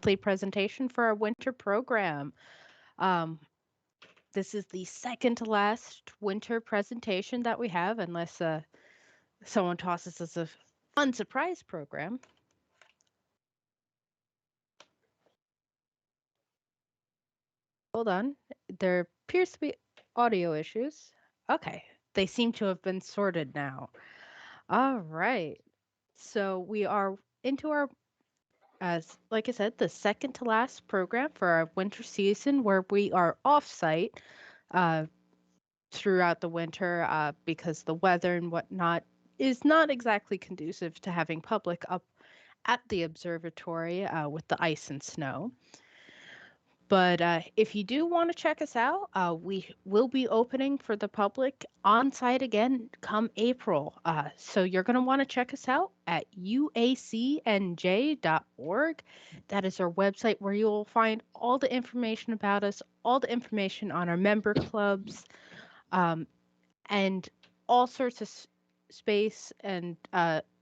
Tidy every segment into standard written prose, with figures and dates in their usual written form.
monthly presentation for our winter program. Um, this is the second to last winter presentation that we have, unless someone tosses us a fun surprise program. Hold on. There appears to be audio issues. Okay. They seem to have been sorted now. All right. So we are into our, as like I said, the second to last program for our winter season where we are off site uh, throughout the winter because the weather and whatnot is not exactly conducive to having public up at the observatory with the ice and snow. But if you do want to check us out, we will be opening for the public on site again come April. So you're going to want to check us out at uacnj.org. That is our website where you will find all the information about us, all the information on our member clubs, um, and all sorts of space and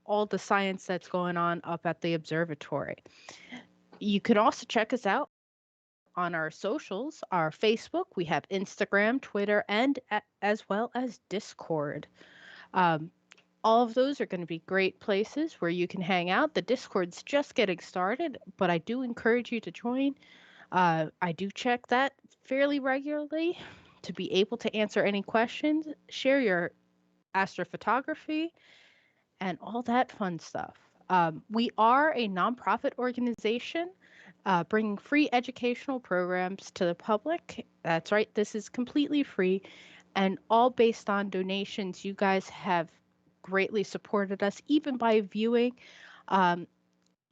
all the science that's going on up at the observatory. You can also check us out on our socials, our Facebook, we have Instagram, Twitter, and as well as Discord. Um, all of those are going to be great places where you can hang out. The Discord's just getting started, but I do encourage you to join. I do check that fairly regularly to be able to answer any questions, share your astrophotography, and all that fun stuff. We are a nonprofit organization bringing free educational programs to the public. That's right, this is completely free and all based on donations. You guys have greatly supported us, even by viewing. Um,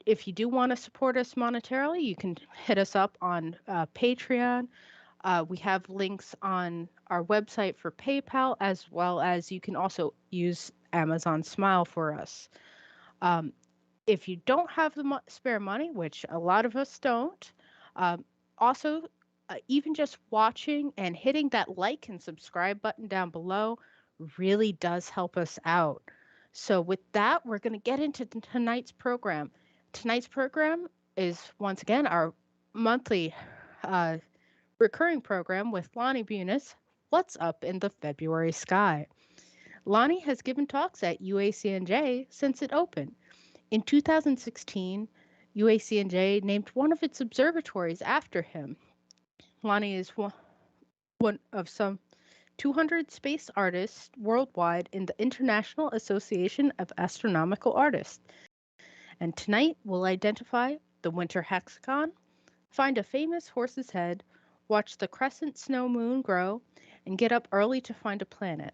if you do want to support us monetarily, you can hit us up on Patreon. We have links on our website for PayPal, as well as you can also use Amazon Smile for us. Um, if you don't have the spare money, which a lot of us don't, um, also, even just watching and hitting that like and subscribe button down below really does help us out. So, with that, we're going to get into tonight's program. Tonight's program is once again our monthly uh, recurring program with Lonny Buinis. What's up in the February sky? Lonny has given talks at UACNJ since it opened. In 2016, UACNJ named one of its observatories after him. Lonny is one of some 200 space artists worldwide in the International Association of Astronomical Artists. And tonight we'll identify the winter hexagon, find a famous horse's head, watch the crescent snow moon grow, and get up early to find a planet.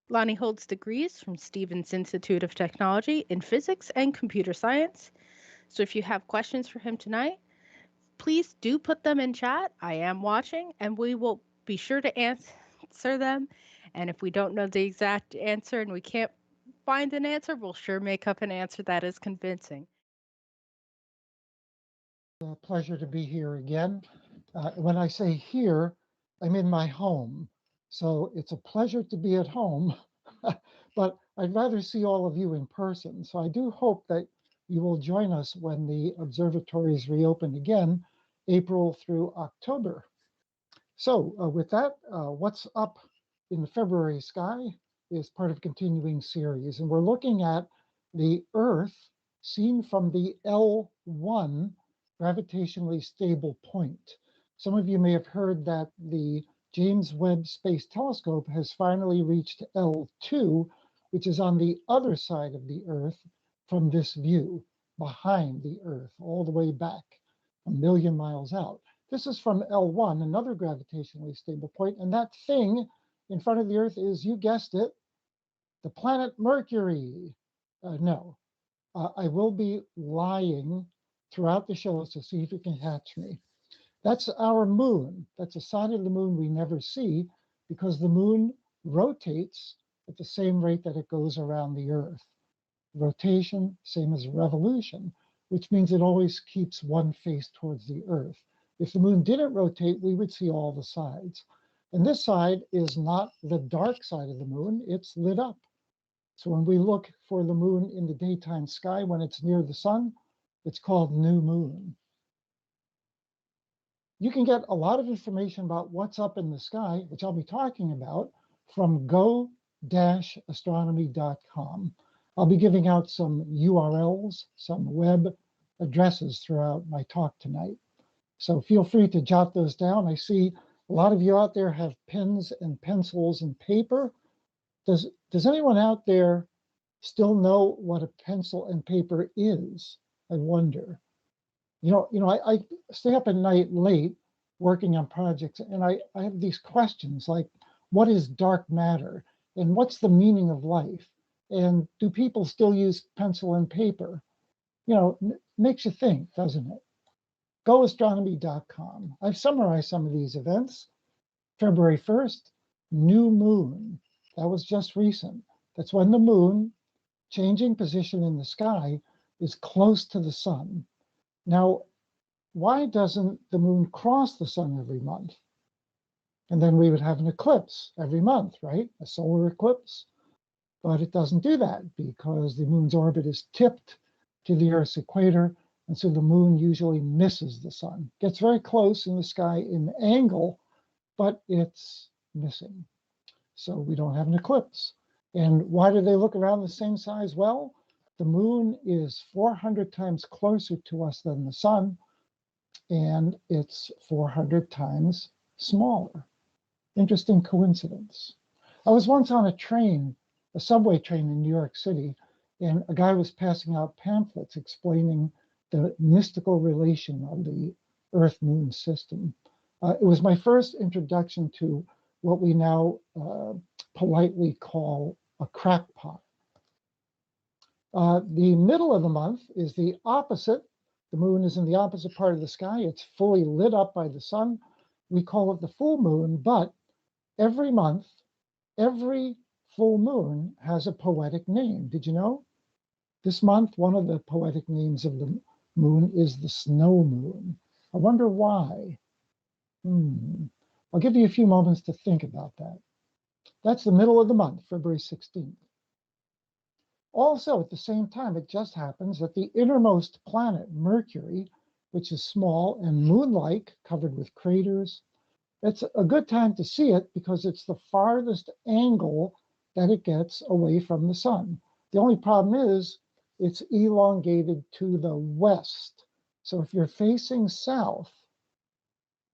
Lonny holds degrees from Stevens Institute of Technology in physics and computer science. So if you have questions for him tonight, please do put them in chat. I am watching and we will be sure to answer them. And if we don't know the exact answer and we can't find an answer, we'll sure make up an answer that is convincing. A pleasure to be here again. When I say here, I'm in my home. So it's a pleasure to be at home, but I'd rather see all of you in person. So I do hope that you will join us when the observatories reopen again, April through October. So with that, what's up in the February sky is part of a continuing series. And we're looking at the Earth seen from the L1 gravitationally stable point. Some of you may have heard that the James Webb Space Telescope has finally reached L2, which is on the other side of the Earth from this view, behind the Earth, all the way back, 1 million miles out. This is from L1, another gravitationally stable point, and that thing in front of the Earth is, you guessed it, the planet Mercury. No, I will be lying throughout the show, so see if you can catch me. That's our moon. That's a side of the moon we never see because the moon rotates at the same rate that it goes around the Earth. Rotation, same as revolution, which means it always keeps one face towards the Earth. If the moon didn't rotate, we would see all the sides. And this side is not the dark side of the moon, it's lit up. So when we look for the moon in the daytime sky when it's near the sun, it's called new moon. You can get a lot of information about what's up in the sky, which I'll be talking about, from go-astronomy.com. I'll be giving out some URLs, some web addresses throughout my talk tonight. So feel free to jot those down. I see a lot of you out there have pens and pencils and paper. Does anyone out there still know what a pencil and paper is? I wonder. I stay up at night late working on projects, and I have these questions like, what is dark matter? And what's the meaning of life? And do people still use pencil and paper? Makes you think, doesn't it? GoAstronomy.com. I've summarized some of these events. February 1st, new moon. That was just recent. That's when the moon, changing position in the sky, is close to the sun. Now, why doesn't the moon cross the sun every month? And then we would have an eclipse every month, right? A solar eclipse. But it doesn't do that because the moon's orbit is tipped to the Earth's equator. And so the moon usually misses the sun. Gets very close in the sky in angle, but it's missing. So we don't have an eclipse. And why do they look around the same size? Well, the moon is 400 times closer to us than the sun, and it's 400 times smaller. Interesting coincidence. I was once on a train, a subway train in New York City, and a guy was passing out pamphlets explaining the mystical relation of the Earth Moon system. It was my first introduction to what we now politely call a crackpot. The middle of the month is the opposite. The moon is in the opposite part of the sky. It's fully lit up by the sun. We call it the full moon, but every month, every full moon has a poetic name. Did you know? This month, one of the poetic names of the moon is the snow moon. I wonder why. I'll give you a few moments to think about that. That's the middle of the month, February 16th. Also, at the same time, it just happens that the innermost planet, Mercury, which is small and moon-like, covered with craters, it's a good time to see it because it's the farthest angle that it gets away from the sun. The only problem is it's elongated to the west. So if you're facing south,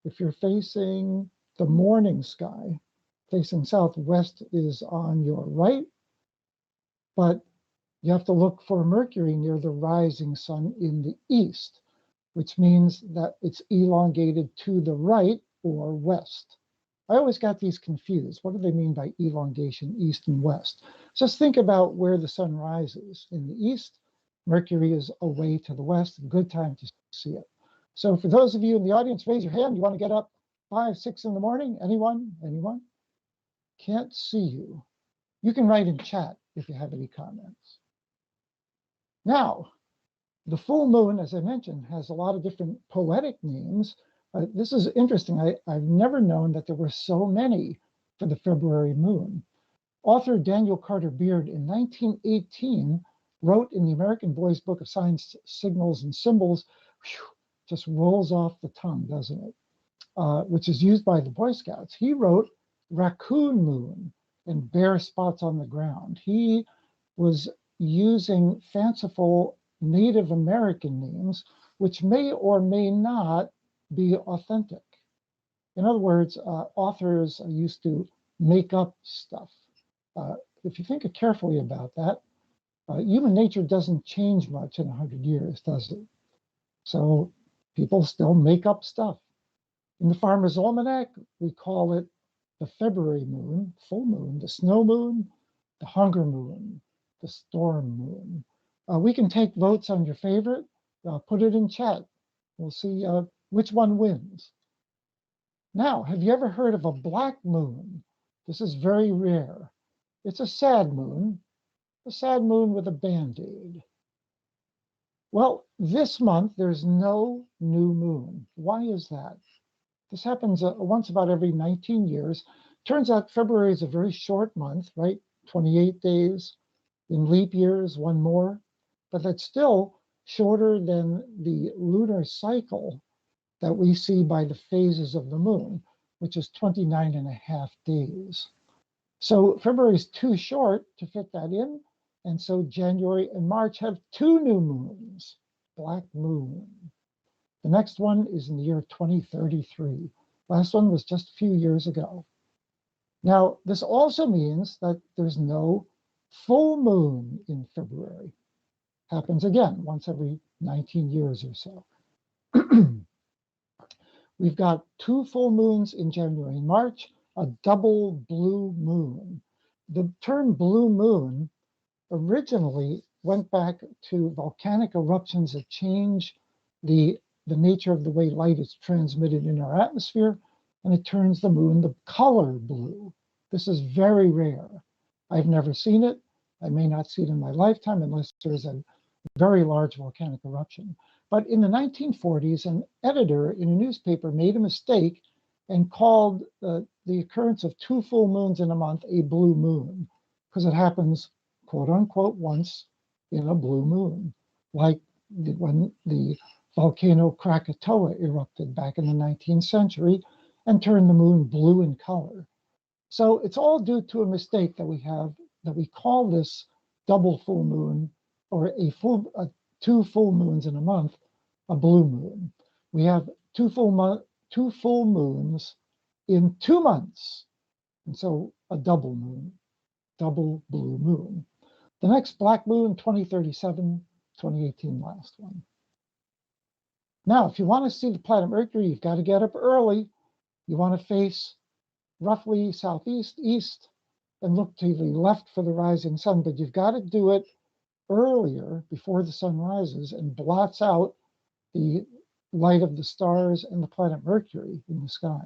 if you're facing the morning sky, facing southwest is on your right, but you have to look for Mercury near the rising sun in the east, which means that it's elongated to the right or west. I always got these confused. What do they mean by elongation, east and west? Just think about where the sun rises. In the east, Mercury is away to the west, good time to see it. So for those of you in the audience, raise your hand. You want to get up 5, 6 in the morning? Anyone? Anyone? Can't see you. You can write in chat if you have any comments. Now, the full moon, as I mentioned, has a lot of different poetic names. This is interesting. I've never known that there were so many for the February moon. Author Daniel Carter Beard in 1918 wrote in the American Boys Book of Science, Signals and Symbols, just rolls off the tongue, doesn't it? Which is used by the Boy Scouts. He wrote raccoon moon and bare spots on the ground. He was using fanciful Native American names, which may or may not be authentic. In other words, authors used to make up stuff. If you think carefully about that, human nature doesn't change much in 100 years, does it? So people still make up stuff. In the Farmer's Almanac, we call it the February moon, full moon, the snow moon, the hunger moon, the storm moon. We can take votes on your favorite. Put it in chat. We'll see which one wins. Now, have you ever heard of a black moon? This is very rare. It's a sad moon with a band-aid. Well, this month, there's no new moon. Why is that? This happens once about every 19 years. Turns out February is a very short month, right? 28 days. In leap years, one more. But that's still shorter than the lunar cycle. that we see by the phases of the moon, which is 29.5 days. So February is too short to fit that in. And so January and March have two new moons, black moon. The next one is in the year 2033. Last one was just a few years ago. Now, this also means that there's no full moon in February. Happens again once every 19 years or so. We've got two full moons in January and March, a double blue moon. The term blue moon originally went back to volcanic eruptions that change the nature of the way light is transmitted in our atmosphere, and it turns the moon the color blue. This is very rare. I've never seen it. I may not see it in my lifetime unless there's a very large volcanic eruption. But in the 1940s, an editor in a newspaper made a mistake and called the occurrence of two full moons in a month a blue moon, because it happens, quote unquote, once in a blue moon, like when the volcano Krakatoa erupted back in the 19th century and turned the moon blue in color. So it's all due to a mistake that we have, that we call this double full moon, or two full moons in a month, a blue moon. We have two full moons in 2 months, and so a double moon, double blue moon. The next black moon, 2037, 2018, last one. Now, if you want to see the planet Mercury, you've got to get up early. You want to face roughly southeast, east, and look to the left for the rising sun, but you've got to do it earlier before the sun rises and blots out the light of the stars and the planet Mercury in the sky.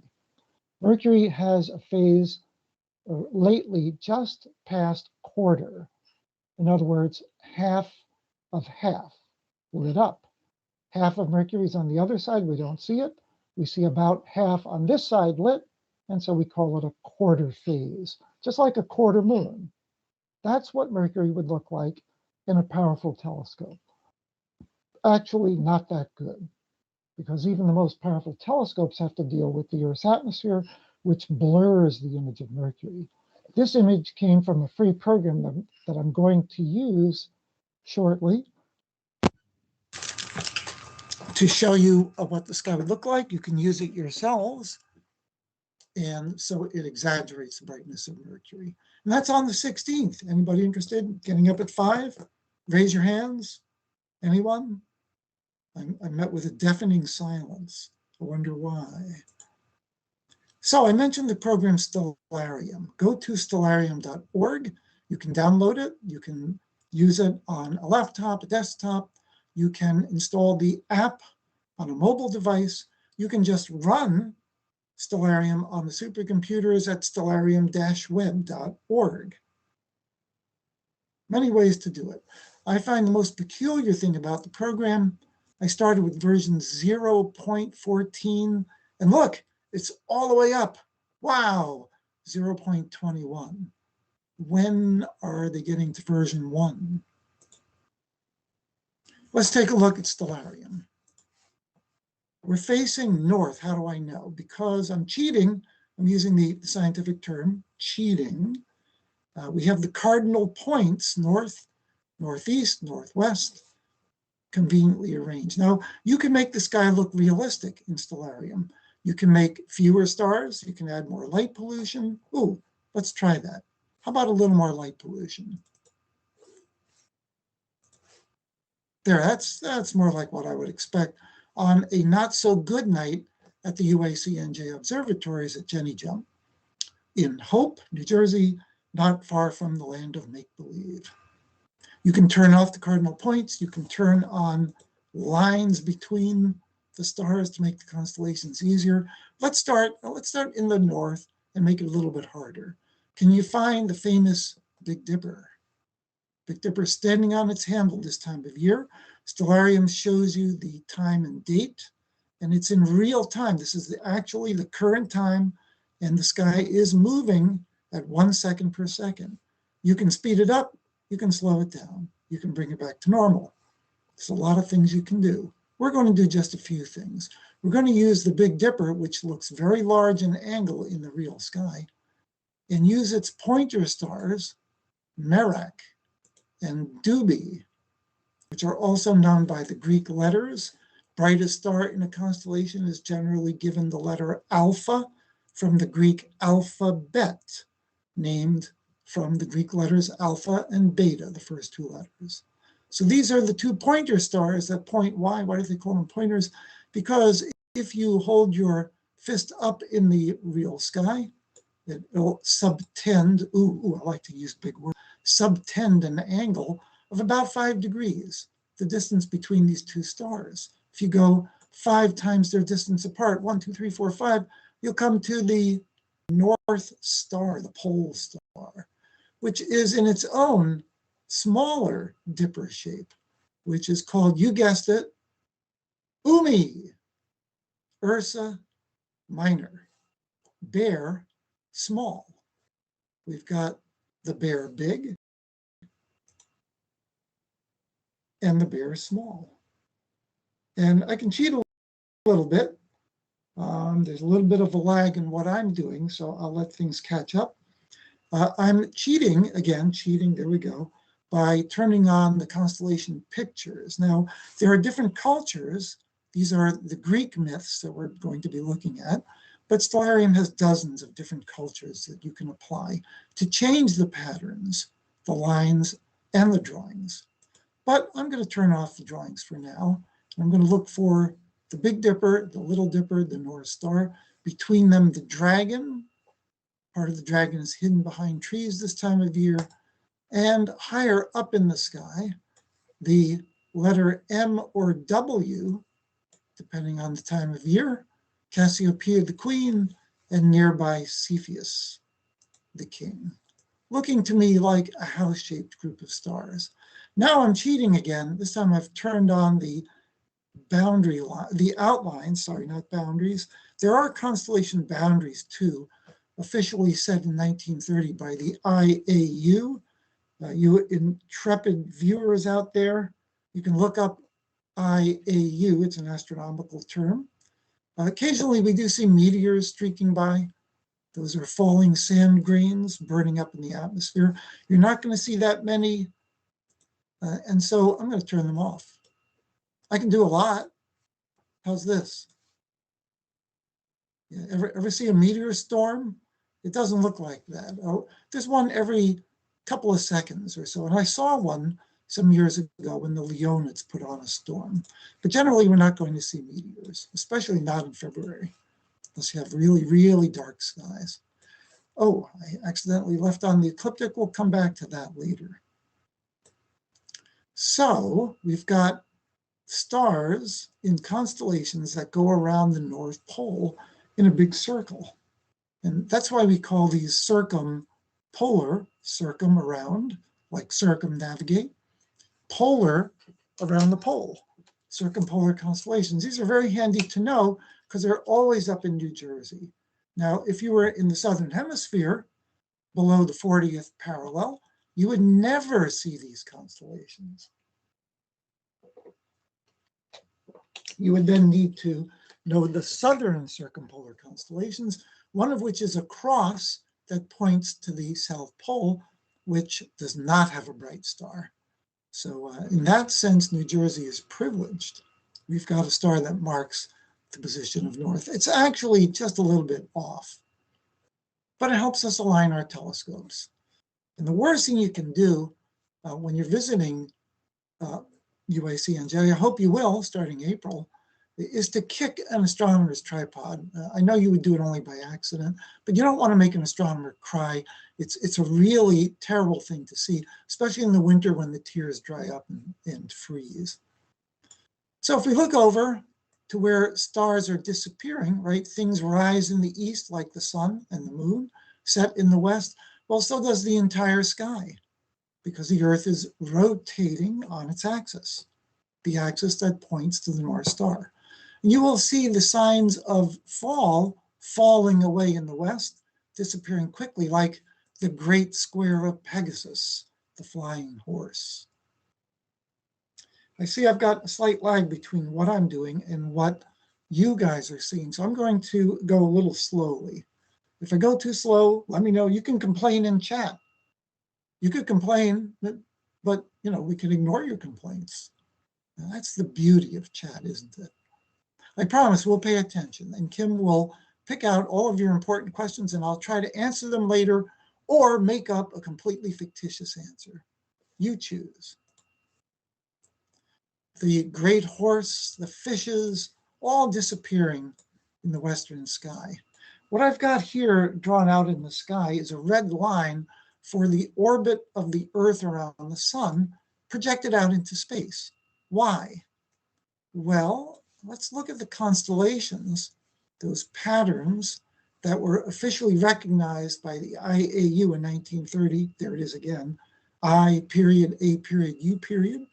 Mercury has a phase lately just past quarter. In other words, half of half lit up. Half of Mercury is on the other side. We don't see it. We see about half on this side lit, and so we call it a quarter phase, just like a quarter moon. That's what Mercury would look like in a powerful telescope. Actually, not that good, because even the most powerful telescopes have to deal with the Earth's atmosphere, which blurs the image of Mercury. This image came from a free program that I'm going to use shortly to show you what the sky would look like. You can use it yourselves. And so it exaggerates the brightness of Mercury. And that's on the 16th. Anybody interested in getting up at 5? Raise your hands. Anyone? I met with a deafening silence. I wonder why. So I mentioned the program Stellarium. Go to stellarium.org. You can download it. You can use it on a laptop, a desktop. You can install the app on a mobile device. You can just run Stellarium on the supercomputers at stellarium-web.org. Many ways to do it. I find the most peculiar thing about the program, I started with version 0.14, and look, it's all the way up. Wow, 0.21. When are they getting to version 1? Let's take a look at Stellarium. We're facing north. How do I know? Because I'm cheating. I'm using the scientific term, cheating. We have the cardinal points, north, northeast, northwest, conveniently arranged. Now, you can make the sky look realistic in Stellarium. You can make fewer stars. You can add more light pollution. Ooh, let's try that. How about a little more light pollution? There, that's more like what I would expect on a not so good night at the UACNJ observatories at Jenny Jump in Hope, New Jersey, not far from the land of make-believe. You can turn off the cardinal points. You can turn on lines between the stars to make the constellations easier. Let's start in the north and make it a little bit harder. Can you find the famous Big Dipper? Big Dipper standing on its handle this time of year. Stellarium shows you the time and date, and it's in real time. This is actually the current time, and the sky is moving at 1 second per second. You can speed it up, you can slow it down, you can bring it back to normal. There's a lot of things you can do. we're going to do just a few things. We're going to use the Big Dipper, which looks very large in angle in the real sky, and use its pointer stars, Merak and Dubi, which are also known by the Greek letters. Brightest star in a constellation is generally given the letter alpha from the Greek alphabet, named from the Greek letters alpha and beta, the first two letters. So these are the two pointer stars that point. Why do they call them pointers? Because if you hold your fist up in the real sky, it'll subtend, I like to use big words, subtend an angle of about 5 degrees, the distance between these two stars. If you go 5 times their distance apart, 1, 2, 3, 4, 5, you'll come to the North Star, the pole star, which is in its own smaller dipper shape, which is called, you guessed it, Umi, Ursa Minor, Bear small. We've got the Bear big and the Bear small. And I can cheat a little bit. There's a little bit of a lag in what I'm doing, so I'll let things catch up. I'm cheating, there we go, by turning on the constellation pictures. Now, there are different cultures. These are the Greek myths that we're going to be looking at, but Stellarium has dozens of different cultures that you can apply to change the patterns, the lines, and the drawings. But I'm going to turn off the drawings for now. I'm going to look for the Big Dipper, the Little Dipper, the North Star. Between them, the dragon. Part of the dragon is hidden behind trees this time of year. And higher up in the sky, the letter M or W, depending on the time of year, Cassiopeia the queen, and nearby Cepheus the king, looking to me like a house-shaped group of stars. Now I'm cheating again. This time I've turned on the boundary line, the outlines, sorry, not boundaries. There are constellation boundaries too, officially set in 1930 by the IAU. You intrepid viewers out there, you can look up IAU, it's an astronomical term. Occasionally we do see meteors streaking by. Those are falling sand grains burning up in the atmosphere. You're not going to see that many, and so I'm going to turn them off. I can do a lot. How's this? Yeah, ever see a meteor storm? It doesn't look like that. Oh, there's one every couple of seconds or so, and I saw one some years ago when the Leonids put on a storm. But generally, we're not going to see meteors, especially not in February, unless you have really, really dark skies. Oh, I accidentally left on the ecliptic. We'll come back to that later. So we've got stars in constellations that go around the North Pole in a big circle. And that's why we call these circumpolar, circum around, like circumnavigate, polar around the pole, circumpolar constellations. These are very handy to know because they're always up in New Jersey. Now, if you were in the Southern Hemisphere, below the 40th parallel, you would never see these constellations. You would then need to know the southern circumpolar constellations, one of which is a cross that points to the South Pole, which does not have a bright star. So in that sense, New Jersey is privileged. We've got a star that marks the position of north. It's actually just a little bit off, but it helps us align our telescopes. And the worst thing you can do when you're visiting UACNJ, I hope you will, starting April, is to kick an astronomer's tripod. I know you would do it only by accident, but you don't want to make an astronomer cry. It's a really terrible thing to see, especially in the winter when the tears dry up and freeze. So if we look over to where stars are disappearing, right, things rise in the east like the sun and the moon, set in the west, well, so does the entire sky, because the Earth is rotating on its axis, the axis that points to the North Star. You will see the signs of falling away in the west, disappearing quickly, like the great square of Pegasus, the flying horse. I see I've got a slight lag between what I'm doing and what you guys are seeing. So I'm going to go a little slowly. If I go too slow, let me know. You can complain in chat. You could complain, but we can ignore your complaints. Now, that's the beauty of chat, isn't it? I promise we'll pay attention, and Kim will pick out all of your important questions, and I'll try to answer them later or make up a completely fictitious answer. You choose. The great horse, the fishes, all disappearing in the western sky. What I've got here drawn out in the sky is a red line for the orbit of the Earth around the sun projected out into space. Why? Well, let's look at the constellations, those patterns that were officially recognized by the IAU in 1930. There it is again, I period, A period, U period.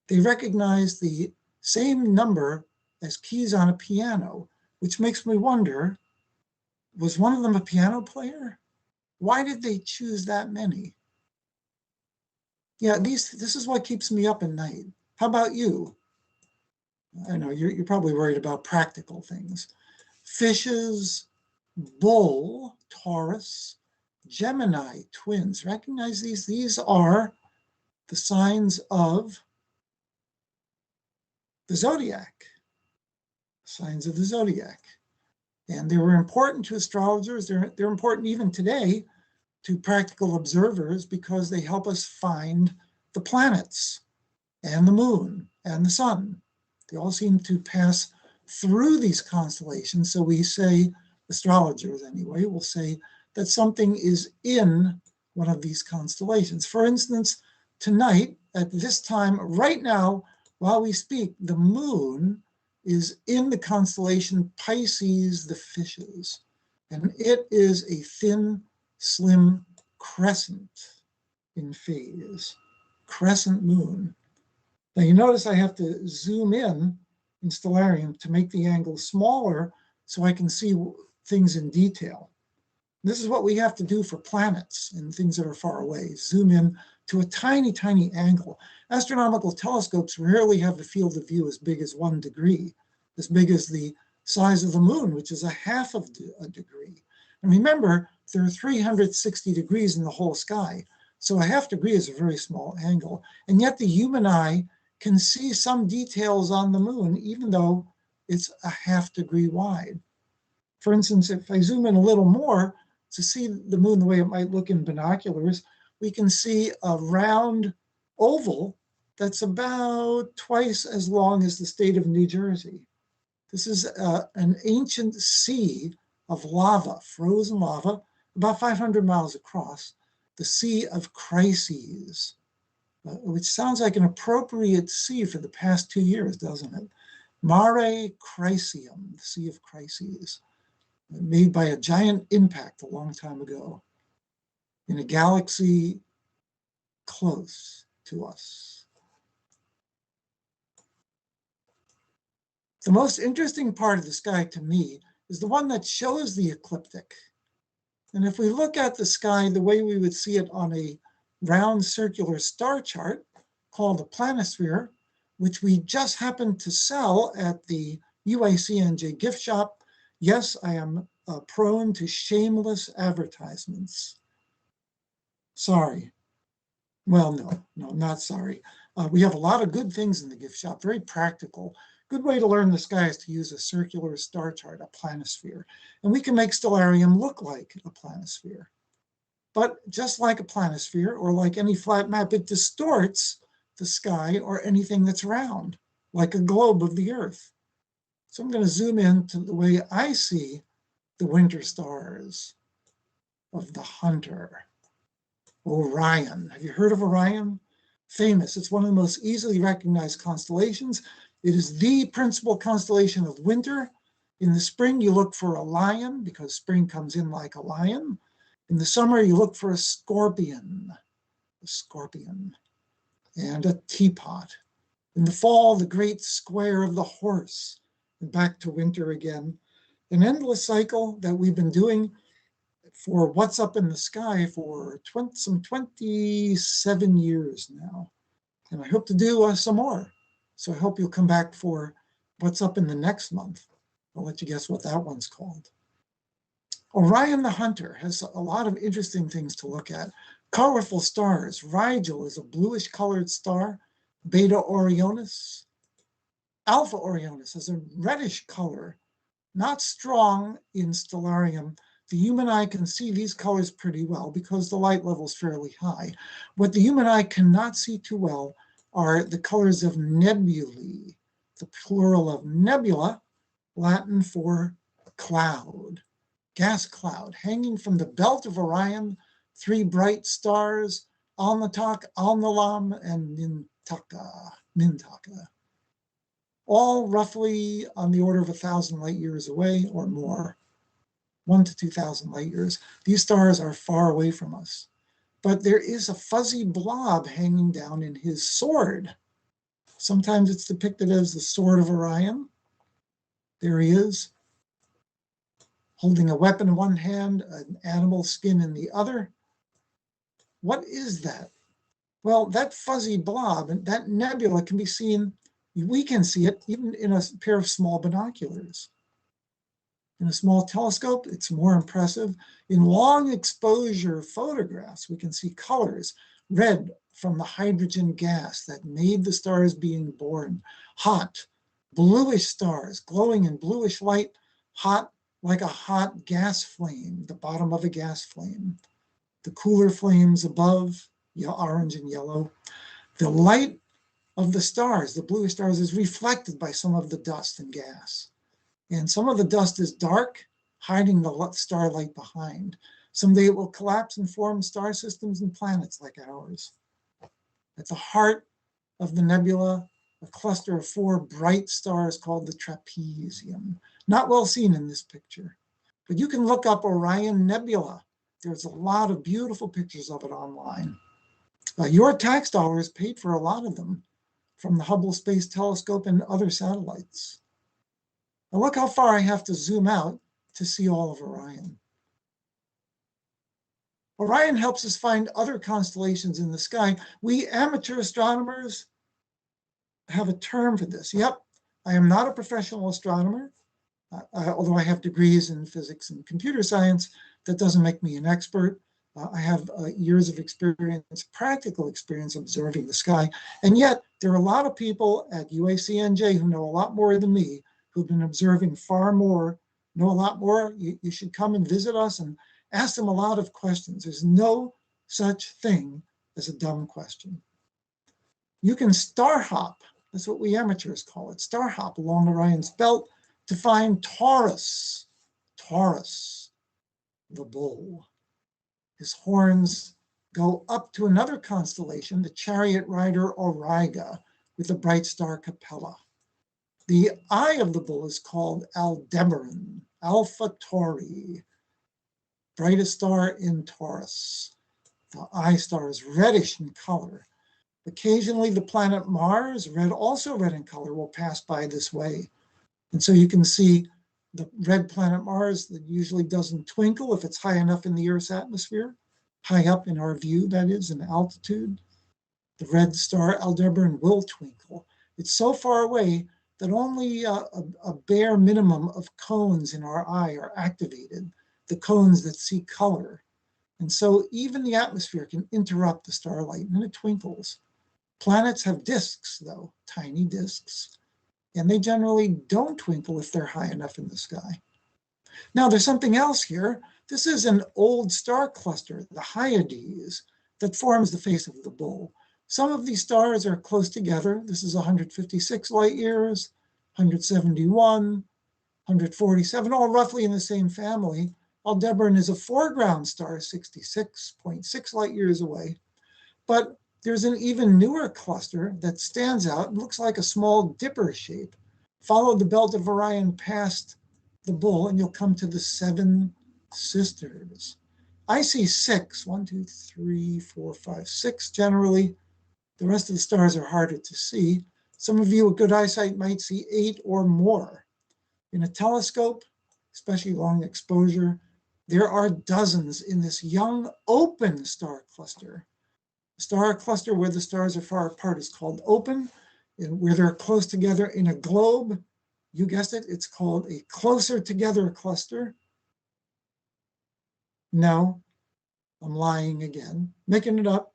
They recognized the same number as keys on a piano, which makes me wonder, was one of them a piano player? Why did they choose that many? Yeah, this is what keeps me up at night. How about you? I know you're probably worried about practical things. Fishes, bull, Taurus, Gemini, twins. Recognize these? These are the signs of the zodiac. Signs of the zodiac. And they were important to astrologers. They're important even today to practical observers because they help us find the planets and the moon and the sun. They all seem to pass through these constellations. So we say, astrologers anyway, will say that something is in one of these constellations. For instance, tonight, at this time, right now, while we speak, the moon is in the constellation Pisces, the fishes. And it is a thin, slim crescent in phase, crescent moon. Now you notice I have to zoom in Stellarium to make the angle smaller so I can see things in detail. This is what we have to do for planets and things that are far away. Zoom in to a tiny, tiny angle. Astronomical telescopes rarely have a field of view as big as 1 degree, as big as the size of the moon, which is a half of a degree. And remember, there are 360 degrees in the whole sky. So a half degree is a very small angle. And yet the human eye can see some details on the moon, even though it's a half degree wide. For instance, if I zoom in a little more to see the moon the way it might look in binoculars, we can see a round oval that's about twice as long as the state of New Jersey. This is an ancient sea of lava, frozen lava, about 500 miles across, the Sea of Chryses, which sounds like an appropriate sea for the past 2 years, doesn't it? Mare Chrysium, the Sea of Chryses, made by a giant impact a long time ago in a galaxy close to us. The most interesting part of the sky to me is the one that shows the ecliptic. And if we look at the sky the way we would see it on a round circular star chart called a planisphere, which we just happened to sell at the UICNJ gift shop. Yes, I am prone to shameless advertisements. Sorry. Well, no, not sorry. We have a lot of good things in the gift shop, very practical. Good way to learn the sky is to use a circular star chart, a planisphere. And we can make Stellarium look like a planisphere. But just like a planisphere or like any flat map, it distorts the sky or anything that's round, like a globe of the Earth. So I'm going to zoom in to the way I see the winter stars of the Hunter. Orion. Have you heard of Orion? Famous. It's one of the most easily recognized constellations. It is the principal constellation of winter. In the spring, you look for a lion because spring comes in like a lion. In the summer, you look for a scorpion, and a teapot. In the fall, the great square of the horse, and back to winter again. An endless cycle that we've been doing for What's Up in the Sky for some 27 years now. And I hope to do some more. So I hope you'll come back for what's up in the next month. I'll let you guess what that one's called. Orion the Hunter has a lot of interesting things to look at. Colorful stars. Rigel is a bluish colored star. Beta Orionis. Alpha Orionis has a reddish color, not strong in stellarium. The human eye can see these colors pretty well because the light level is fairly high. What the human eye cannot see too well are the colors of nebulae, the plural of nebula, Latin for cloud, gas cloud, hanging from the belt of Orion, three bright stars, Alnitak, Alnilam, and Mintaka, all roughly on the order of 1,000 light years away or more, 1 to 2,000 light years. These stars are far away from us. But there is a fuzzy blob hanging down in his sword. Sometimes it's depicted as the sword of Orion. There he is, holding a weapon in one hand, an animal skin in the other. What is that? Well, that fuzzy blob, and that nebula can be seen, we can see it even in a pair of small binoculars. In a small telescope, it's more impressive. In long exposure photographs, we can see colors, red from the hydrogen gas that made the stars being born, hot, bluish stars glowing in bluish light, hot like a hot gas flame, the bottom of a gas flame. The cooler flames above, orange and yellow. The light of the stars, the bluish stars, is reflected by some of the dust and gas. And some of the dust is dark, hiding the starlight behind. Someday it will collapse and form star systems and planets like ours. At the heart of the nebula, a cluster of 4 bright stars called the trapezium. Not well seen in this picture, but you can look up Orion Nebula. There's a lot of beautiful pictures of it online. Your tax dollars paid for a lot of them from the Hubble Space Telescope and other satellites. Now look how far I have to zoom out to see all of Orion. Orion helps us find other constellations in the sky. We amateur astronomers have a term for this. Yep, I am not a professional astronomer, although I have degrees in physics and computer science. That doesn't make me an expert. I have years of experience, practical experience observing the sky. And yet there are a lot of people at UACNJ who know a lot more than me, who've been observing far more, know a lot more. You should come and visit us and ask them a lot of questions. There's no such thing as a dumb question. You can star hop, that's what we amateurs call it, star hop along Orion's belt to find Taurus, the bull. His horns go up to another constellation, the chariot rider Auriga, with the bright star Capella. The eye of the bull is called Aldebaran, Alpha Tauri, brightest star in Taurus. The eye star is reddish in color. Occasionally the planet Mars, also red in color, will pass by this way. And so you can see the red planet Mars that usually doesn't twinkle if it's high enough in the Earth's atmosphere, high up in our view, that is, in altitude. The red star Aldebaran will twinkle. It's so far away that only a bare minimum of cones in our eye are activated, the cones that see color. And so even the atmosphere can interrupt the starlight and it twinkles. Planets have disks, though, tiny disks, and they generally don't twinkle if they're high enough in the sky. Now, there's something else here. This is an old star cluster, the Hyades, that forms the face of the bull. Some of these stars are close together. This is 156 light years, 171, 147, all roughly in the same family. Aldebaran is a foreground star, 66.6 light years away. But there's an even newer cluster that stands out and looks like a small dipper shape. Follow the belt of Orion past the bull and you'll come to the 7 sisters. I see 6, 1, 2, 3, 4, 5, 6 generally. The rest of the stars are harder to see. Some of you with good eyesight might see 8 or more. In a telescope, especially long exposure, there are dozens in this young open star cluster. The star cluster where the stars are far apart is called open. where they're close together in a globe. You guessed it, it's called a closer together cluster. No, I'm lying again, making it up.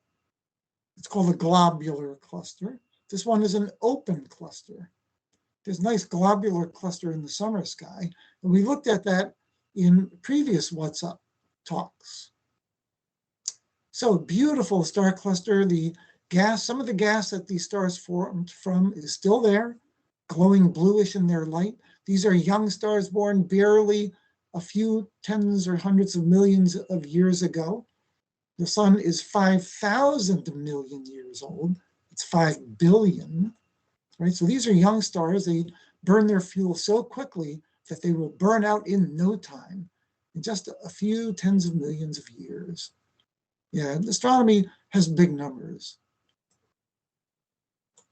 It's called a globular cluster. This one is an open cluster. There's a nice globular cluster in the summer sky. And we looked at that in previous What's Up talks. So beautiful star cluster. The gas, some of the gas that these stars formed from is still there, glowing bluish in their light. These are young stars born barely a few tens or hundreds of millions of years ago. The sun is 5,000 million years old. It's 5 billion, right? So these are young stars. They burn their fuel so quickly that they will burn out in no time, in just a few tens of millions of years. Yeah, astronomy has big numbers.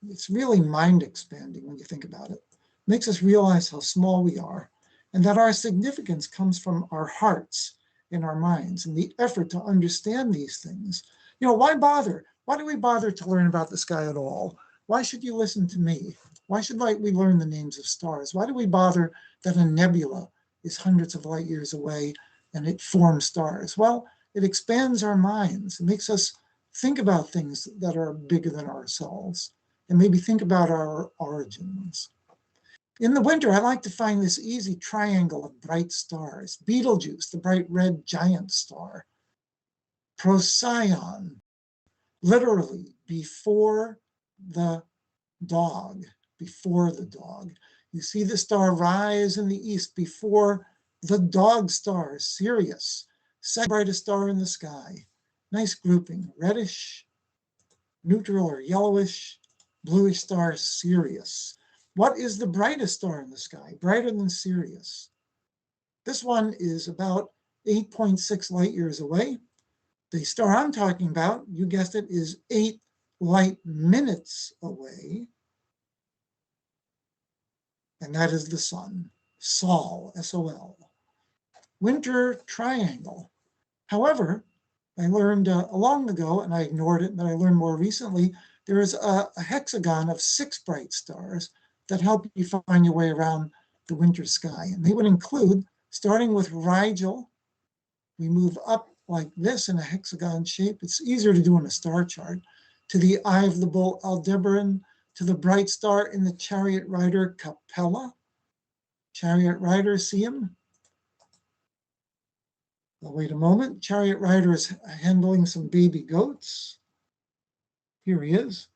It's really mind expanding when you think about it. It makes us realize how small we are and that our significance comes from our hearts and our minds and the effort to understand these things. You know, why bother? Why do we bother to learn about the sky at all? Why should you listen to me? Why should we learn the names of stars? Why do we bother that a nebula is hundreds of light years away and it forms stars? Well, it expands our minds. It makes us think about things that are bigger than ourselves and maybe think about our origins. In the winter, I like to find this easy triangle of bright stars. Betelgeuse, the bright red giant star. Procyon, literally before the dog, before the dog. You see the star rise in the east before the dog star, Sirius, second brightest star in the sky. Nice grouping, reddish, neutral or yellowish, bluish star, Sirius. What is the brightest star in the sky? Brighter than Sirius. This one is about 8.6 light years away. The star I'm talking about, you guessed it, is 8 light minutes away. And that is the sun, Sol, S-O-L. Winter triangle. However, I learned long ago, and I ignored it, but I learned more recently, there is a hexagon of 6 bright stars that help you find your way around the winter sky. And they would include, starting with Rigel, we move up like this in a hexagon shape. It's easier to do in a star chart. To the Eye of the Bull, Aldebaran, to the bright star in the Chariot Rider, Capella. Chariot Rider, see him? Well, wait a moment. Chariot Rider is handling some baby goats. Here he is.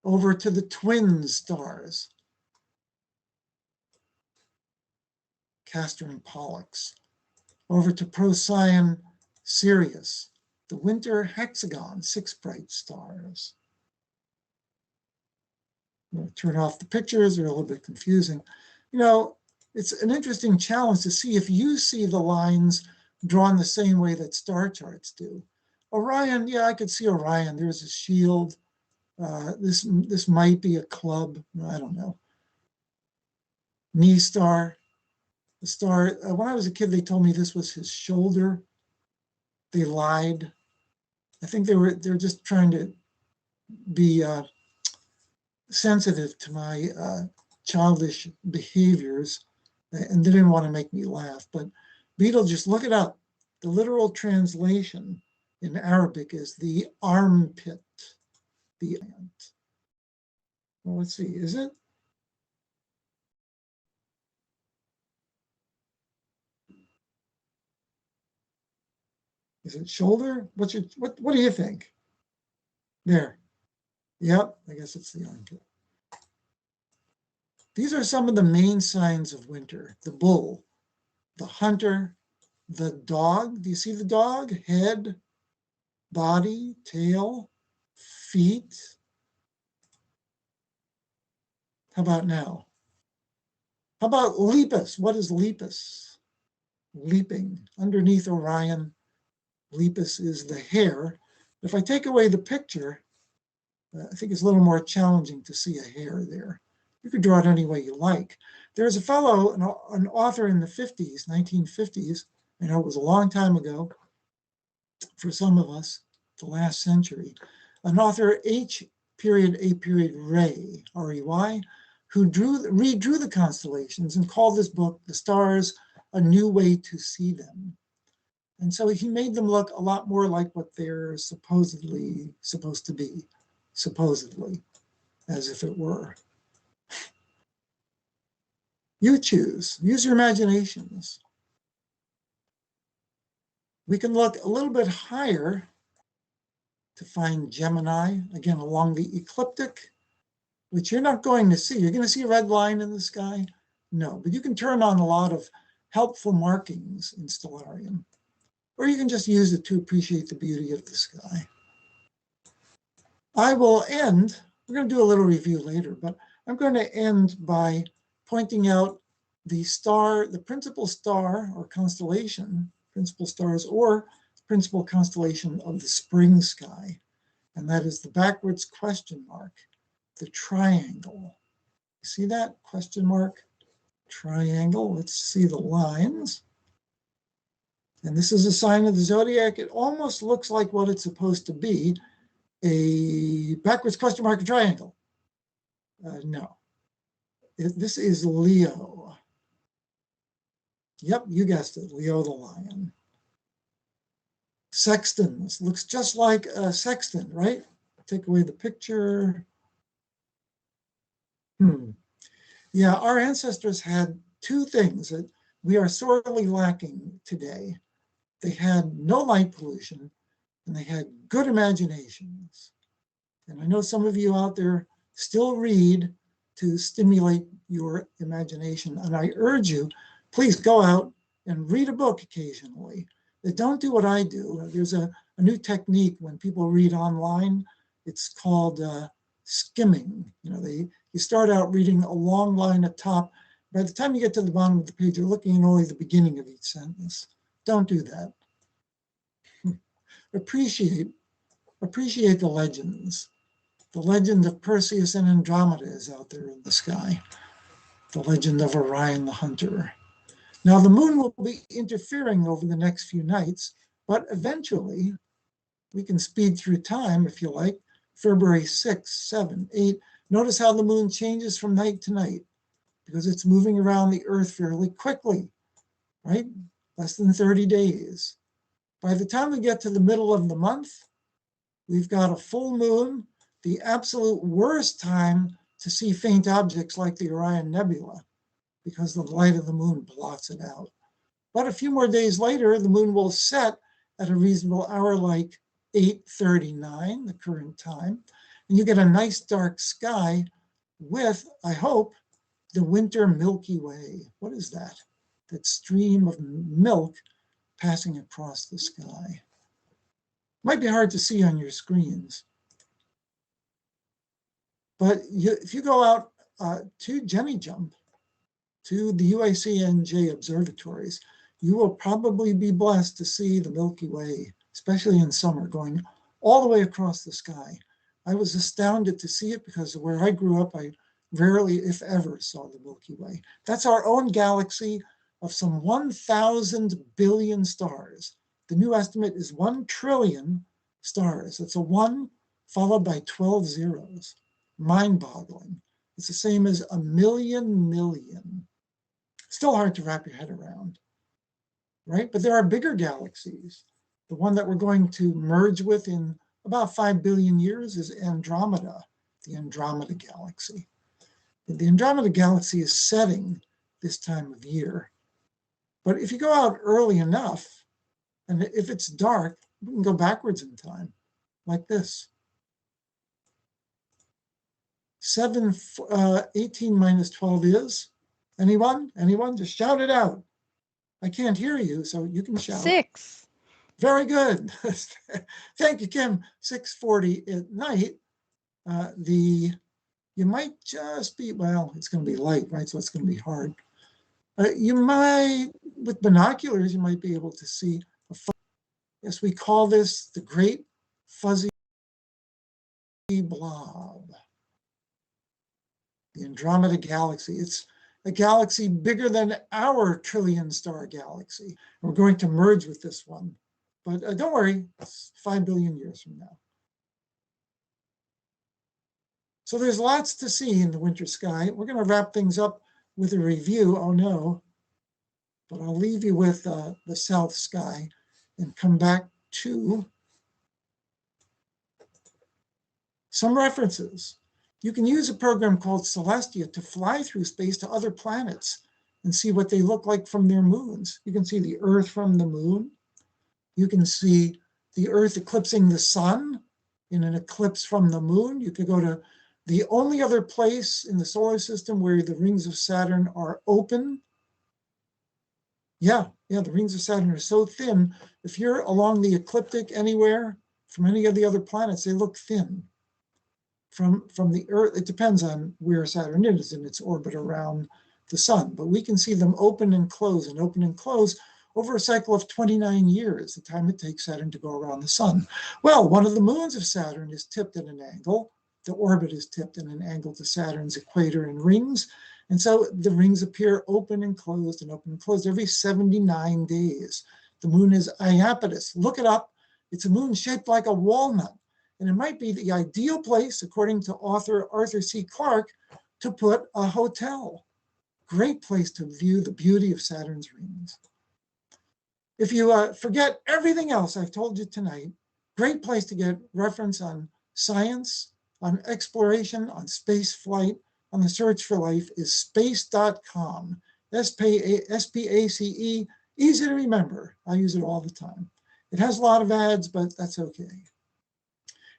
Over to the twin stars, Castor and Pollux. Over to Procyon, Sirius, the winter hexagon, 6 bright stars. I'm going to turn off the pictures, they're a little bit confusing. You know, it's an interesting challenge to see if you see the lines drawn the same way that star charts do. Orion, yeah, I could see Orion. There's a shield. This might be a club. I don't know. Knee star. The star. When I was a kid, they told me this was his shoulder. They lied. I think they're just trying to be sensitive to my childish behaviors, and they didn't want to make me laugh. But Betelgeuse, look it up. The literal translation in Arabic is the armpit. The ant. Well, let's see. Is it? Is it shoulder? What do you think? There. Yep, I guess it's the armpit. These are some of the main signs of winter. The bull, the hunter, the dog. Do you see the dog? Head, body, tail, feet. How about now? How about Lepus? What is Lepus? Leaping. Underneath Orion, Lepus is the hare. If I take away the picture, I think it's a little more challenging to see a hare there. You could draw it any way you like. There's a fellow, an author in the 50s, 1950s, I know it was a long time ago for some of us, the last century, an author, H. period A period Ray, R-E-Y, who redrew the constellations and called this book, The Stars, A New Way to See Them. And so he made them look a lot more like what they're supposedly supposed to be, supposedly, as if it were. You choose, use your imaginations. We can look a little bit higher to find Gemini, again, along the ecliptic, which you're not going to see. You're going to see a red line in the sky? No, but you can turn on a lot of helpful markings in Stellarium, or you can just use it to appreciate the beauty of the sky. I will end, we're going to do a little review later, but I'm going to end by pointing out the star, the principal star or constellation, principal stars or principal constellation of the spring sky. And that is the backwards question mark, the triangle. See that question mark? Triangle. Let's see the lines. And this is a sign of the zodiac. It almost looks like what it's supposed to be, a backwards question mark, a triangle. No. This is Leo. Yep, you guessed it, Leo the lion. Sextans, looks just like a sextant, right? Take away the picture. Yeah, our ancestors had two things that we are sorely lacking today. They had no light pollution and they had good imaginations. And I know some of you out there still read to stimulate your imagination. And I urge you, please go out and read a book occasionally. Don't do what I do. There's a new technique when people read online. It's called skimming. You start out reading a long line at top. By the time you get to the bottom of the page, you're looking at only the beginning of each sentence. Don't do that. Appreciate the legends. The legend of Perseus and Andromeda is out there in the sky. The legend of Orion the Hunter. Now, the moon will be interfering over the next few nights, but eventually, we can speed through time, if you like, February 6, 7, 8. Notice how the moon changes from night to night because it's moving around the Earth fairly quickly, right? Less than 30 days. By the time we get to the middle of the month, we've got a full moon, the absolute worst time to see faint objects like the Orion Nebula, because the light of the moon blots it out. But a few more days later, the moon will set at a reasonable hour like 8:39, the current time, and you get a nice dark sky with, I hope, the winter Milky Way. What is that? That stream of milk passing across the sky. Might be hard to see on your screens. But if you go out to Jenny Jump, to the UICNJ observatories, you will probably be blessed to see the Milky Way, especially in summer, going all the way across the sky. I was astounded to see it because where I grew up, I rarely, if ever, saw the Milky Way. That's our own galaxy of some 1,000 billion stars. The new estimate is 1 trillion stars. It's a 1 followed by 12 zeros. Mind-boggling. It's the same as a million. Still hard to wrap your head around, right? But there are bigger galaxies. The one that we're going to merge with in about 5 billion years is Andromeda, the Andromeda galaxy. The Andromeda galaxy is setting this time of year. But if you go out early enough, and if it's dark, we can go backwards in time, like this. 18 minus 12 is? Anyone? Just shout it out. I can't hear you, so you can shout. 6. Very good. Thank you, Kim. 6:40 at night. You might just be, well, it's going to be light, right? So it's going to be hard. You might, with binoculars, you might be able to see yes, we call this the Great Fuzzy Blob. The Andromeda Galaxy. It's a galaxy bigger than our trillion-star galaxy. We're going to merge with this one. But don't worry, it's 5 billion years from now. So there's lots to see in the winter sky. We're going to wrap things up with a review. Oh no, but I'll leave you with the south sky and come back to some references. You can use a program called Celestia to fly through space to other planets and see what they look like from their moons. You can see the Earth from the moon. You can see the Earth eclipsing the sun in an eclipse from the moon. You could go to the only other place in the solar system where the rings of Saturn are open. Yeah, the rings of Saturn are so thin. If you're along the ecliptic anywhere from any of the other planets, they look thin. From the Earth, it depends on where Saturn is in its orbit around the sun, but we can see them open and close and open and close over a cycle of 29 years, the time it takes Saturn to go around the sun. Well, one of the moons of Saturn is tipped at an angle. The orbit is tipped at an angle to Saturn's equator and rings. And so the rings appear open and closed and open and closed every 79 days. The moon is Iapetus. Look it up. It's a moon shaped like a walnut. And it might be the ideal place, according to author Arthur C. Clarke, to put a hotel. Great place to view the beauty of Saturn's rings. If you forget everything else I've told you tonight, great place to get reference on science, on exploration, on space flight, on the search for life is space.com. S-P-A-C-E, easy to remember. I use it all the time. It has a lot of ads, but that's okay.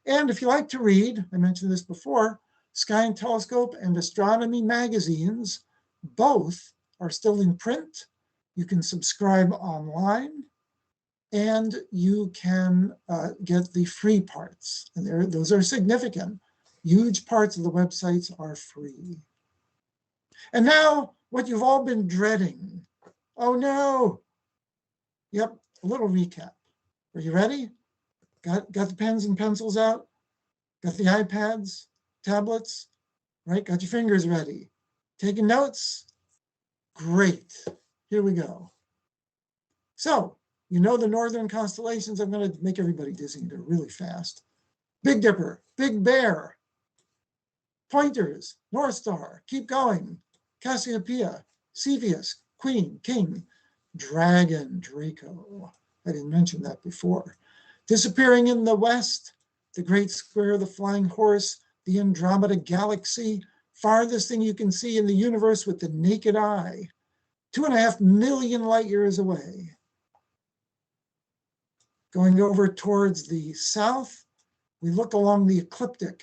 And if you like to read, I mentioned this before, Sky and Telescope and Astronomy magazines, both are still in print. You can subscribe online, and you can get the free parts. And those are significant. Huge parts of the websites are free. And now, what you've all been dreading. Oh no. Yep, a little recap. Are you ready? Got the pens and pencils out? Got the iPads, tablets, right? Got your fingers ready. Taking notes? Great. Here we go. So, you know the northern constellations. I'm going to make everybody dizzy. They're really fast. Big Dipper, Big Bear, Pointers, North Star, keep going. Cassiopeia, Cepheus, Queen, King, Dragon, Draco. I didn't mention that before. Disappearing in the west, the Great Square, the Flying Horse, the Andromeda Galaxy, farthest thing you can see in the universe with the naked eye, 2.5 million light years away. Going over towards the south, we look along the ecliptic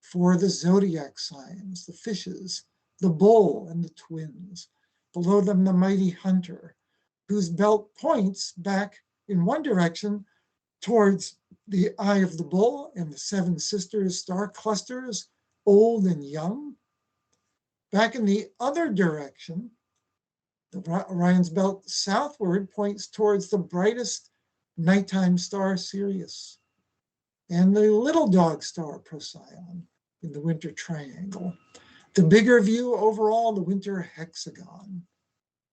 for the zodiac signs, the fishes, the bull and the twins. Below them, the mighty hunter, whose belt points back in one direction towards the eye of the bull and the seven sisters star clusters, old and young. Back in the other direction, the Orion's belt southward points towards the brightest nighttime star, Sirius, and the little dog star, Procyon, in the winter triangle. The bigger view overall, the winter hexagon,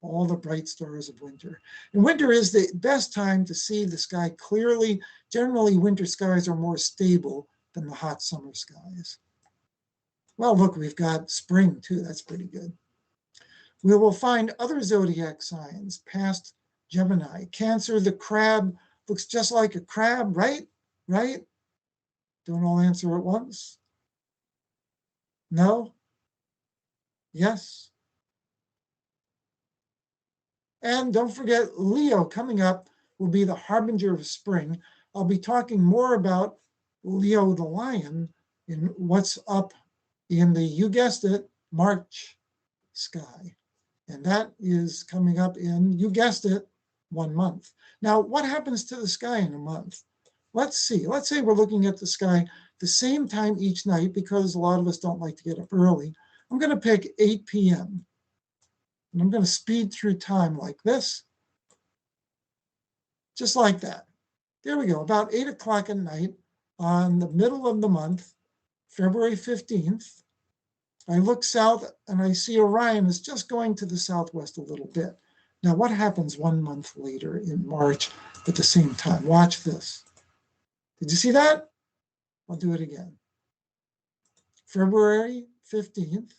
all the bright stars of winter. And winter is the best time to see the sky clearly. Generally, winter skies are more stable than the hot summer skies. Well, look, we've got spring too. That's pretty good. We will find other zodiac signs past Gemini. Cancer, the crab, looks just like a crab, right? Right? Don't all answer at once. No? Yes? And don't forget, Leo coming up will be the harbinger of spring. I'll be talking more about Leo the lion in what's up in the, you guessed it, March sky. And that is coming up in, you guessed it, 1 month. Now, what happens to the sky in a month? Let's see. Let's say we're looking at the sky the same time each night, because a lot of us don't like to get up early. I'm going to pick 8 p.m. And I'm going to speed through time like this, just like that. There we go, about 8 o'clock at night on the middle of the month, February 15th. I look south and I see Orion is just going to the southwest a little bit. Now, what happens 1 month later in March at the same time? Watch this. Did you see that? I'll do it again. February 15th,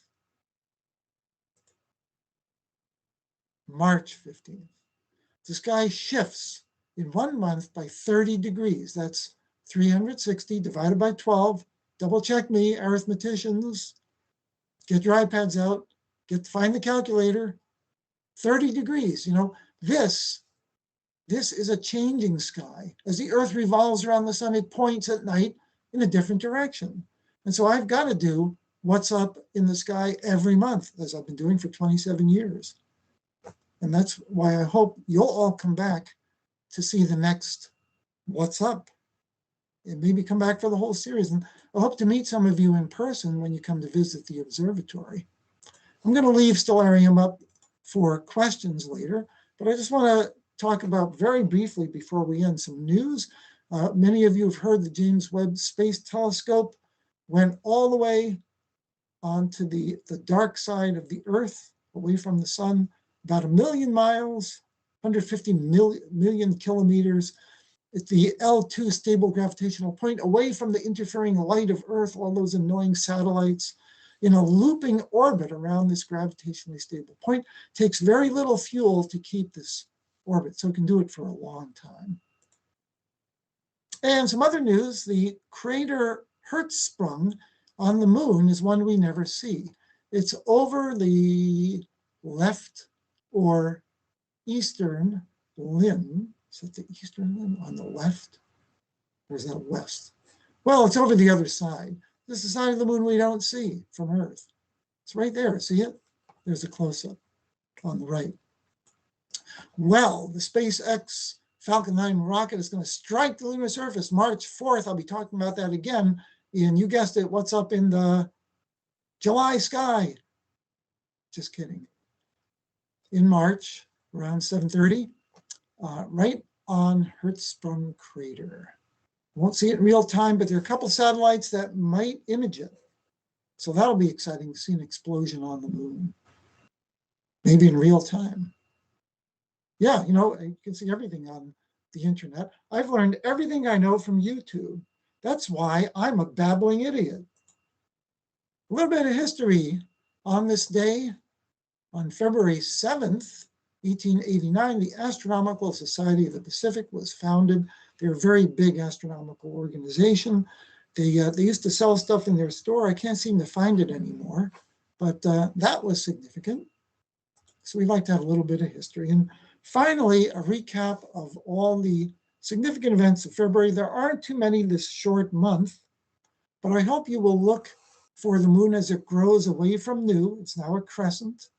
March 15th. The sky shifts in 1 month by 30 degrees. That's 360 divided by 12. Double check me, arithmeticians. Get your iPads out. Find the calculator. 30 degrees. This is a changing sky. As the Earth revolves around the sun, it points at night in a different direction. And so I've got to do what's up in the sky every month, as I've been doing for 27 years. And that's why I hope you'll all come back to see the next What's Up. And maybe come back for the whole series. And I hope to meet some of you in person when you come to visit the observatory. I'm going to leave Stellarium up for questions later, but I just want to talk about very briefly before we end some news. Many of you have heard the James Webb Space Telescope went all the way onto the dark side of the Earth, away from the sun, about 1 million miles, 150 million kilometers. It's the L2 stable gravitational point, away from the interfering light of Earth, all those annoying satellites, in a looping orbit around this gravitationally stable point. Takes very little fuel to keep this orbit, so it can do it for a long time. And some other news, the crater Hertzsprung on the moon is one we never see. It's over the left or eastern limb. Is that the eastern limb on the left? Or is that west? Well, it's over the other side. This is the side of the moon we don't see from Earth. It's right there. See it? There's a close-up on the right. Well, the SpaceX Falcon 9 rocket is going to strike the lunar surface March 4th. I'll be talking about that again. And you guessed it, what's up in the July sky? Just kidding. In March, around 7:30, right on Hertzsprung crater. Won't see it in real time, but there are a couple satellites that might image it. So that'll be exciting to see an explosion on the moon, maybe in real time. Yeah, you can see everything on the internet. I've learned everything I know from YouTube. That's why I'm a babbling idiot. A little bit of history. On this day, on February 7th, 1889, the Astronomical Society of the Pacific was founded. They're a very big astronomical organization. They used to sell stuff in their store. I can't seem to find it anymore, but that was significant. So we like to have a little bit of history. And finally, a recap of all the significant events of February. There aren't too many this short month, but I hope you will look for the moon as it grows away from new. It's now a crescent.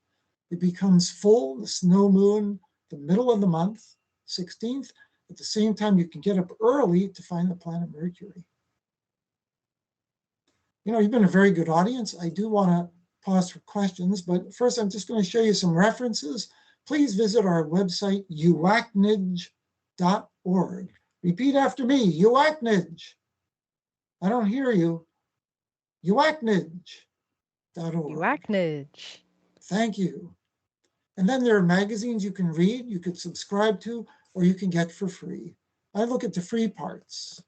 It becomes full, the snow moon, the middle of the month, 16th. At the same time, you can get up early to find the planet Mercury. You've been a very good audience. I do want to pause for questions, but first I'm just going to show you some references. Please visit our website, uacnij.org. Repeat after me, uacnij. I don't hear you. uacnij.org. Uacnij. Thank you. And then there are magazines you can read, you could subscribe to, or you can get for free. I look at the free parts.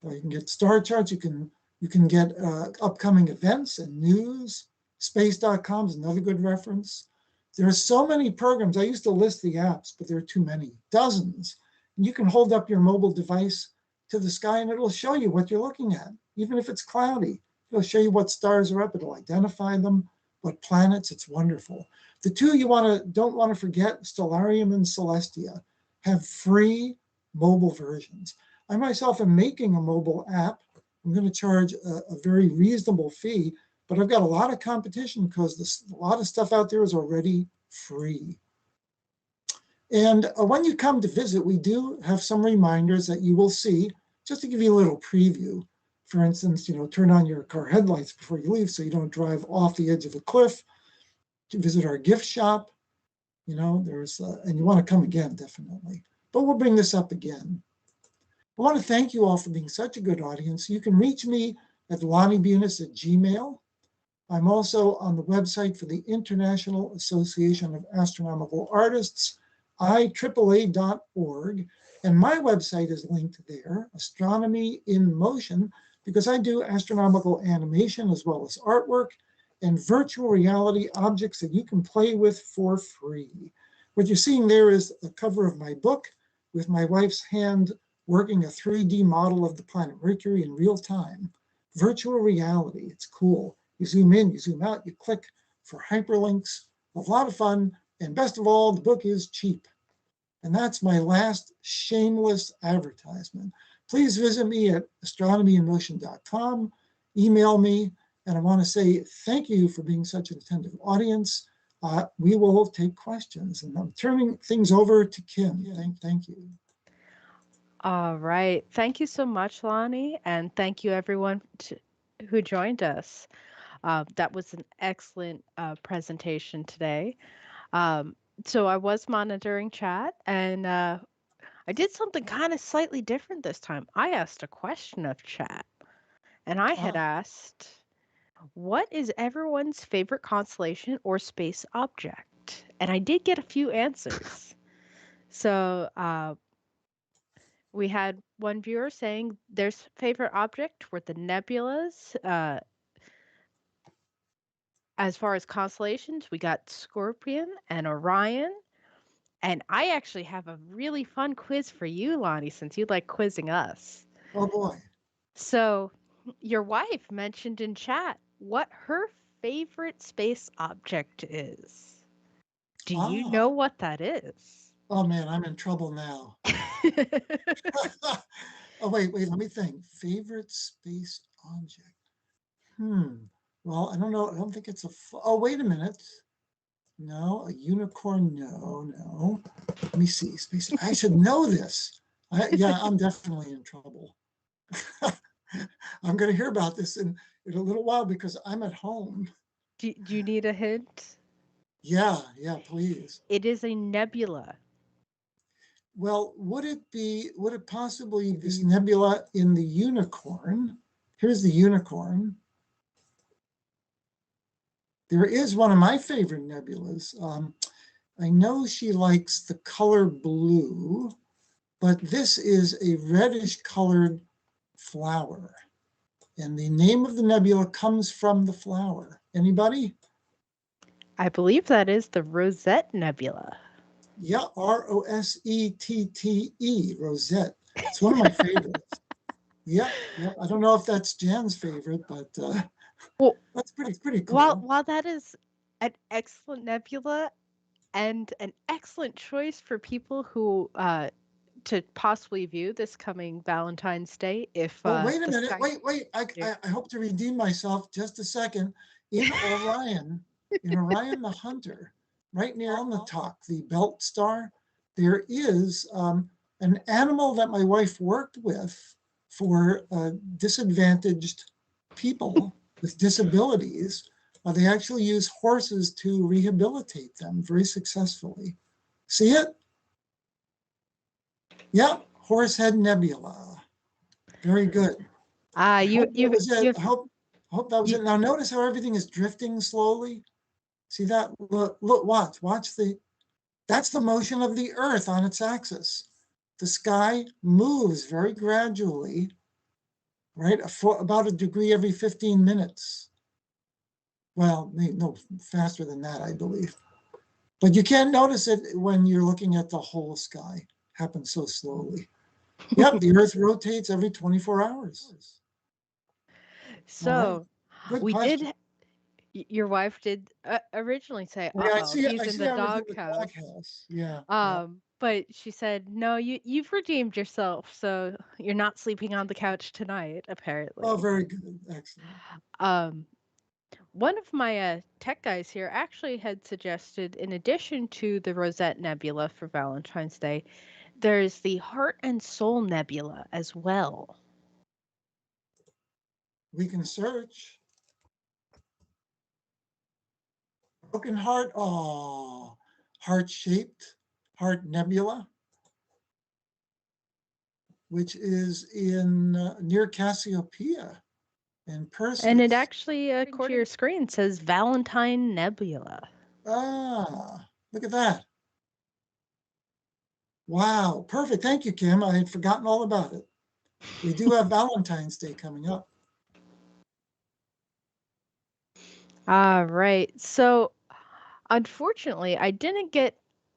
You can get star charts, you can get upcoming events and news. Space.com is another good reference. There are so many programs. I used to list the apps, but there are too many, dozens. And you can hold up your mobile device to the sky and it'll show you what you're looking at, even if it's cloudy. It'll show you what stars are up. It'll identify them, what planets. It's wonderful. The two you don't want to forget, Stellarium and Celestia, have free mobile versions. I myself am making a mobile app. I'm going to charge a very reasonable fee, but I've got a lot of competition because a lot of stuff out there is already free. And when you come to visit, we do have some reminders that you will see, just to give you a little preview. For instance, turn on your car headlights before you leave so you don't drive off the edge of a cliff. To visit our gift shop, and you want to come again, definitely. But we'll bring this up again. I want to thank you all for being such a good audience. You can reach me at lonnybuinis@gmail. I'm also on the website for the International Association of Astronomical Artists, IAAA.org. And my website is linked there, Astronomy in Motion, because I do astronomical animation as well as artwork and virtual reality objects that you can play with for free. What you're seeing there is a cover of my book with my wife's hand working a 3D model of the planet Mercury in real time. Virtual reality, it's cool. You zoom in, you zoom out, you click for hyperlinks, a lot of fun, and best of all, the book is cheap. And that's my last shameless advertisement. Please visit me at astronomyinmotion.com, email me, and I want to say thank you for being such an attentive audience. We will take questions, and I'm turning things over to Kim. Thank you. All right. Thank you so much, Lonnie, and thank you everyone who joined us. That was an excellent presentation today. Um, so I was monitoring chat, and I did something kind of slightly different this time. I asked a question of chat, and I had asked, what is everyone's favorite constellation or space object? And I did get a few answers. So we had one viewer saying their favorite object were the nebulas. As far as constellations, we got Scorpion and Orion. And I actually have a really fun quiz for you, Lonnie, since you like quizzing us. Oh boy. So, your wife mentioned in chat what her favorite space object is. Do you know what that is? Oh man, I'm in trouble now. Oh, wait, let me think. Favorite space object. Well, I don't know. I don't think it's oh, wait a minute. No, a unicorn. No. Let me see. Space. I should know this. Yeah, I'm definitely in trouble. I'm going to hear about this in a little while because I'm at home. Do you need a hint? Yeah, please. It is a nebula. Well, would it possibly be this nebula in the unicorn? Here's the unicorn. There is one of my favorite nebulas. I know she likes the color blue, but this is a reddish colored flower. And the name of the nebula comes from the flower. Anybody? I believe that is the Rosette Nebula. Yeah, Rosettee, Rosette. It's one of my favorites. Yep. I don't know if that's Jan's favorite, but well, that's pretty cool. While that is an excellent nebula and an excellent choice for people who to possibly view this coming Valentine's Day, if wait a minute, wait. I hope to redeem myself just a second. In Orion, the Hunter, right near Alnitak, the belt star, there is an animal that my wife worked with for disadvantaged people with disabilities. They actually use horses to rehabilitate them very successfully. See it? Yep, Horsehead Nebula. Very good. I hope that was it. Now notice how everything is drifting slowly. See that? Look, watch that's the motion of the Earth on its axis. The sky moves very gradually, right? About a degree every 15 minutes. Well, no, faster than that, I believe. But you can't notice it when you're looking at the whole sky. It happens so slowly. Yep, the Earth rotates every 24 hours. So right. We question. Your wife did originally say, he's in the doghouse. Yeah. But she said, no, you've redeemed yourself, so you're not sleeping on the couch tonight, apparently. Oh, very good. Excellent. One of my tech guys here actually had suggested, in addition to the Rosette Nebula for Valentine's Day, there's the Heart and Soul Nebula as well. We can search. Broken Heart, heart-shaped Heart Nebula, which is in near Cassiopeia in Perseus. And it actually, according to your screen, says Valentine Nebula. Look at that. Wow, perfect. Thank you, Kim. I had forgotten all about it. We do have Valentine's Day coming up. All right. So, unfortunately, I didn't get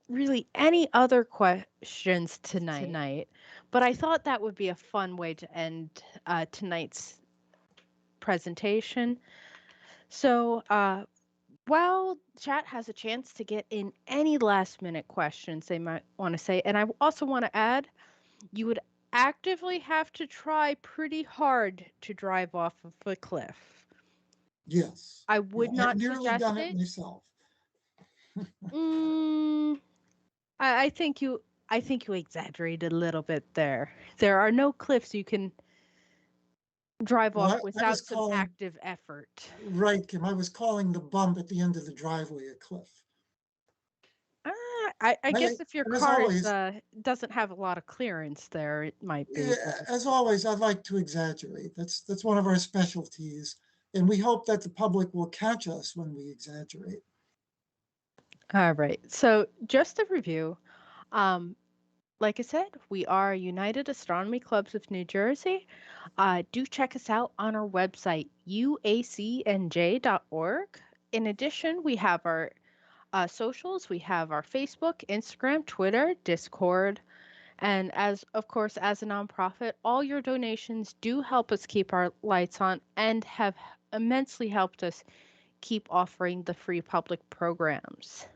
really any other questions tonight, but I thought that would be a fun way to end tonight's presentation. So, while chat has a chance to get in any last minute questions they might want to say, and I also want to add, you would actively have to try pretty hard to drive off of a cliff. Yes. I Yeah, would I've not nearly suggest done it it. myself. Mm, I think you exaggerated a little bit there. There are no cliffs you can drive Well, off I was without some calling, active effort. right, Kim, I was calling the bump at the end of the driveway a cliff. I I, guess if your as car is always, doesn't have a lot of clearance there, it might be. yeah, as always, I like to exaggerate. That's one of our specialties, and we hope that the public will catch us when we exaggerate. All right. So just a review. Um, like I said, we are United Astronomy Clubs of New Jersey. Do check us out on our website, uacnj.org. In addition, we have our socials. We have our Facebook, Instagram, Twitter, Discord. And as, of course, as a nonprofit, all your donations do help us keep our lights on and have immensely helped us keep offering the free public programs.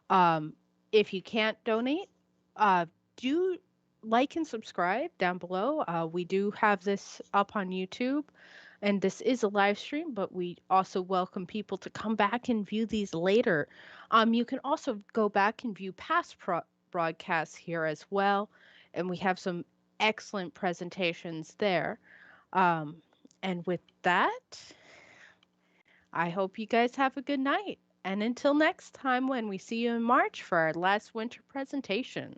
Um, if you can't donate, uh, do like and subscribe down below. We do have this up on YouTube, and this is a live stream, but we also welcome people to come back and view these later. You can also go back and view past broadcasts here as well, and we have some excellent presentations there. Um, and with that, I hope you guys have a good night. And until next time, when we see you in March for our last winter presentation.